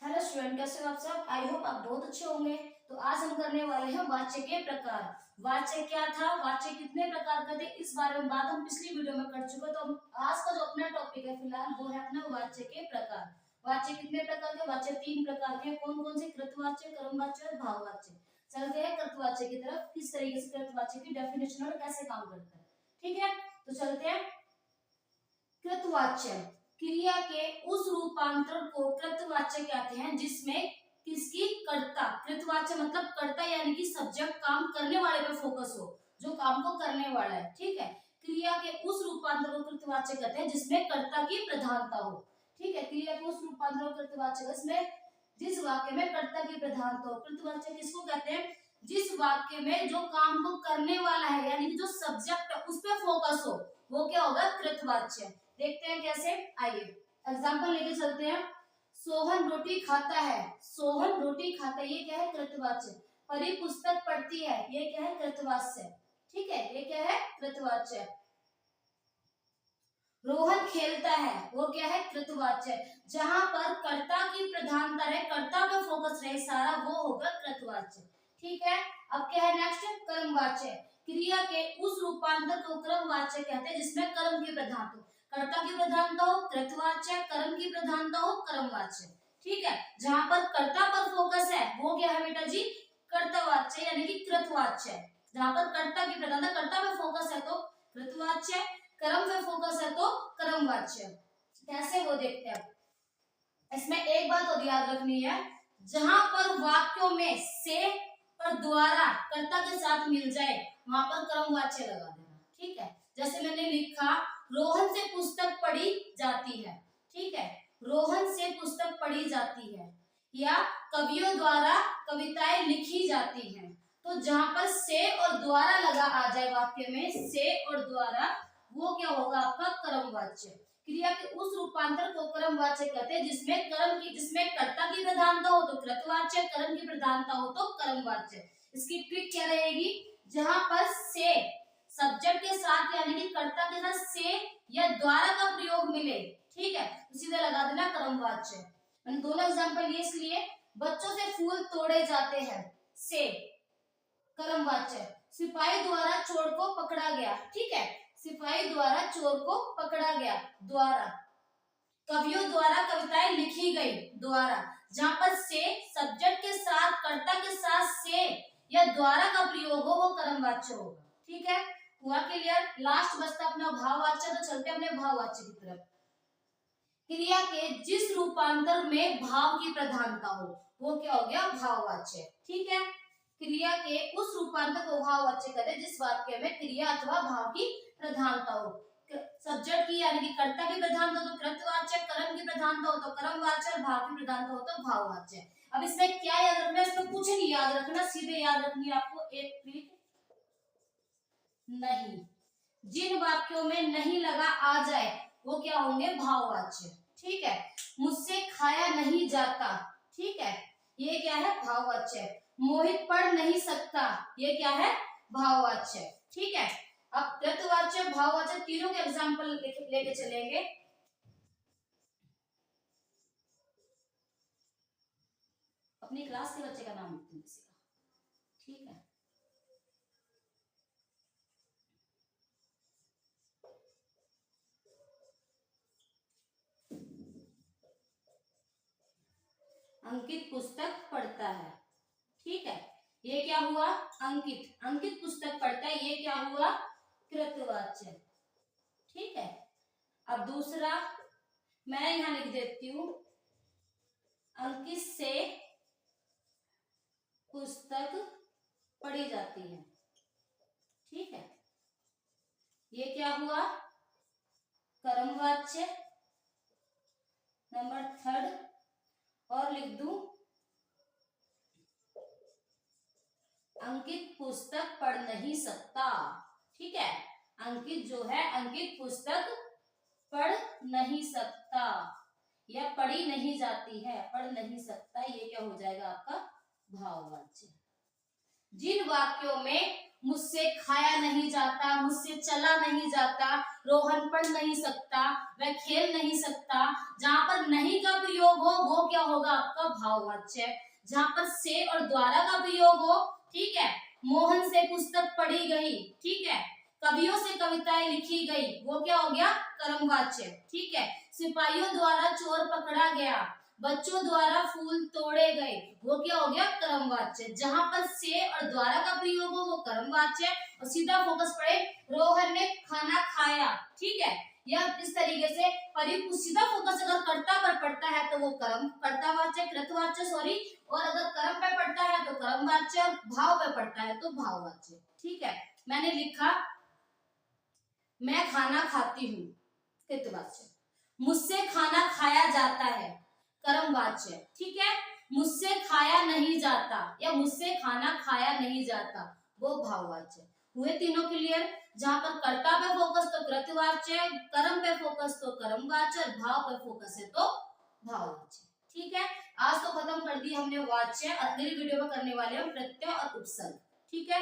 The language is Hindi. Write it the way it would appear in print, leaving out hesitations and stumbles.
हेलो स्टूडेंट, कैसे हो आप सब। आई होप आप बहुत अच्छे होंगे। तो आज हम करने वाले हैं वाच्य के प्रकार। वाच्य क्या था, वाच्य कितने प्रकार का थे, इस बारे में बात हम पिछली वीडियो में कर चुके। तो आज का जो अपना टॉपिक है फिलहाल वो है अपना वाच्य के प्रकार। वाच्य कितने प्रकार के, वाच्य 3 प्रकार के। कौन कौन से? कृतवाच्य, कर्मवाच्य और भाववाच्य। चलते हैं कृतवाच्य की तरफ, किस तरीके से कृतवाच्य की डेफिनेशन और कैसे काम करता है। ठीक है, तो चलते हैं। कृतवाच्य क्रिया के उस रूपांतरण को कृतवाच्य कहते हैं जिसमें किसकी कर्ता, कृतवाच्य मतलब कर्ता यानी कि सब्जेक्ट काम करने वाले पे फोकस हो, जो काम को करने वाला है। ठीक है, क्रिया के उस रूपांतरण को कृतवाच्य कहते हैं जिसमें कर्ता की प्रधानता हो। ठीक है, क्रिया के उस रूपांतरण को कृतवाच्य, इसमें जिस वाक्य में कर्ता की प्रधानता हो। कृतवाच्य किसको कहते हैं? जिस वाक्य में जो काम को करने वाला है यानी कि जो सब्जेक्ट है उस पर फोकस हो, वो क्या होगा? कृतवाच्य। देखते हैं कैसे, आइए एग्जांपल लेके चलते हैं। सोहन रोटी खाता है, सोहन रोटी खाता है, ये क्या है? कृतवाच्य। परी पुस्तक पढ़ती है, ये क्या है? कृतवाच्य। ठीक है, ये क्या है? कृतवाच्य। रोहन खेलता है, वो क्या है? कृतवाच्य। जहां पर कर्ता की प्रधानता रहे, कर्ता पे फोकस रहे सारा, वो होगा कृतवाच्य। ठीक है, अब क्या है नेक्स्ट? कर्मवाच्य। क्रिया के उस रूपांतर को कर्मवाच्य कहते हैं जिसमें कर्म की प्रधानता हो। कर्ता की प्रधानता हो कृतवाच्य, कर्म की प्रधानता हो कर्मवाच्य। ठीक है, जहां पर कर्ता पर फोकस है वो क्या है बेटा जी? कर्तवाच्य यानी कि कृतवाच्य। जहां पर कर्ता की प्रधानता, कर्ता पे फोकस है तो कृतवाच्य, कर्म पे फोकस है तो कर्मवाच्य। कैसे वो देखते हैं। इसमें एक बात और याद रखनी है, जहां पर वाक्यों में से और द्वारा कर्ता के साथ मिल जाए वहां पर कर्मवाच्य लगा देना। ठीक है, जैसे मैंने लिखा रोहन से पुस्तक पढ़ी जाती है। ठीक है, रोहन से पुस्तक पढ़ी जाती है, या कवियों द्वारा कविताएं लिखी जाती हैं। तो जहां पर से और द्वारा लगा आ जाए वाक्य में, से और द्वारा, वो क्या होगा? आपका कर्मवाच्य। क्रिया के उस रूपांतर को कर्मवाच्य कहते हैं जिसमें कर्म की, जिसमें कर्ता की प्रधानता हो तो कृतवाच्य, कर्म की प्रधानता हो तो कर्मवाच्य। इसकी ट्रिक क्या रहेगी? जहां पर से सब्जेक्ट के साथ यानी कि कर्ता के साथ से या द्वारा का प्रयोग मिले, ठीक है, तो सीधे लगा देना कर्मवाच्य। मैंने दोनों एग्जांपल ये इसलिए, बच्चों से फूल तोड़े जाते हैं, से कर्मवाच्य। सिपाही द्वारा चोर को पकड़ा गया। ठीक है, सिपाही द्वारा चोर को पकड़ा गया, द्वारा। कवियों द्वारा कविताएं लिखी गई, द्वारा। जहां पर से सब्जेक्ट के साथ, कर्ता के साथ से या द्वारा का प्रयोग हो वो कर्मवाच्य होगा। ठीक है, हुआ क्लियर? लास्ट बचता अपना भाववाच्य, तो चलते अपने भाववाच्य की तरफ। क्रिया के जिस रूपांतर में भाव की प्रधानता हो वो क्या हो गया? भाववाच्य। ठीक है, क्रिया के उस रूपांतर को भाववाच्य कहते हैं जिस वाक्य में क्रिया अथवा भाव की प्रधानता हो। सब्जेक्ट की यानी कि कर्ता की प्रधानता हो तो कृतवाच्य, कर्म की प्रधानता हो तो कर्मवाच्य, और भाव की प्रधानता हो तो भाववाच्य। अब इसमें क्या याद रखना है? इसमें कुछ नहीं याद रखना, सीधे याद रखनी है आपको एक ट्रिक, नहीं। जिन वाक्यों में नहीं लगा आ जाए वो क्या होंगे? भाववाच्य। ठीक है, मुझसे खाया नहीं जाता, ठीक है, ये क्या है? भाववाच्य। मोहित पढ़ नहीं सकता, ये क्या है? भाववाच्य। ठीक है, अब कृतवाच्य, भाववाच्य तीनों के एग्जांपल लेके चलेंगे। अपनी क्लास के बच्चे का नाम लिखते हैं किसी का। ठीक है, अंकित पुस्तक पढ़ता है। ठीक है, ये क्या हुआ? अंकित, अंकित पुस्तक पढ़ता है, ये क्या हुआ? कृतवाच्य। ठीक है, अब दूसरा मैं यहां लिख देती हूं, अंकित से पुस्तक पढ़ी जाती है। ठीक है, ये क्या हुआ? कर्मवाच्य। नंबर 3 और लिख दूं, अंकित पुस्तक पढ़ नहीं सकता। ठीक है, अंकित जो है, अंकित पुस्तक पढ़ नहीं सकता या पढ़ी नहीं जाती है, पढ़ नहीं सकता, ये क्या हो जाएगा? आपका भाववाच्य। जिन वाक्यों में मुझसे खाया नहीं जाता, मुझसे चला नहीं जाता, रोहन पढ़ नहीं सकता, वह खेल नहीं सकता, जहां पर नहीं का प्रयोग हो वो क्या क्या होगा आपका भाववाच्य। जहां पर से और द्वारा का प्रयोग हो, ठीक है, मोहन से पुस्तक पढ़ी गई, ठीक है, कवियों से कविताएं लिखी गई, वो क्या हो गया कर्मवाच्य, ठीक है। सिपाहियों द्वारा चोर पकड़ा गया, बच्चों द्वारा फूल तोड़े गए, वो क्या हो गया कर्मवाच्य। जहां पर से और द्वारा का प्रयोग हो वो कर्मवाच्य। और सीधा फोकस पड़े, रोहन ने खाना खाया, ठीक है, या इस तरीके से सीधा फोकस अगर कर्ता पर पड़ता है तो वो कर्तावाच्य कृतवाच्य सॉरी, और अगर कर्म पे पड़ता है तो कर्मवाच्य, भाव पे पड़ता है तो भाववाच्य, ठीक है। मैंने लिखा मैं खाना खाती हूँ, कृतवाच्य। मुझसे खाना खाया जाता है, कर्मवाच्य, ठीक है। मुझसे खाया नहीं जाता या मुझसे खाना खाया नहीं जाता, वो भाववाच्य। हुए तीनों क्लियर। जहां पर कर्ता पे फोकस तो कृतवाच्य, कर्म पे फोकस तो कर्मवाच्य, और भाव पे फोकस है तो भाववाच्य, ठीक है। आज तो खत्म कर दी हमने वाच्य। अगली वीडियो में करने वाले हम प्रत्यय और उपसर्ग, ठीक है।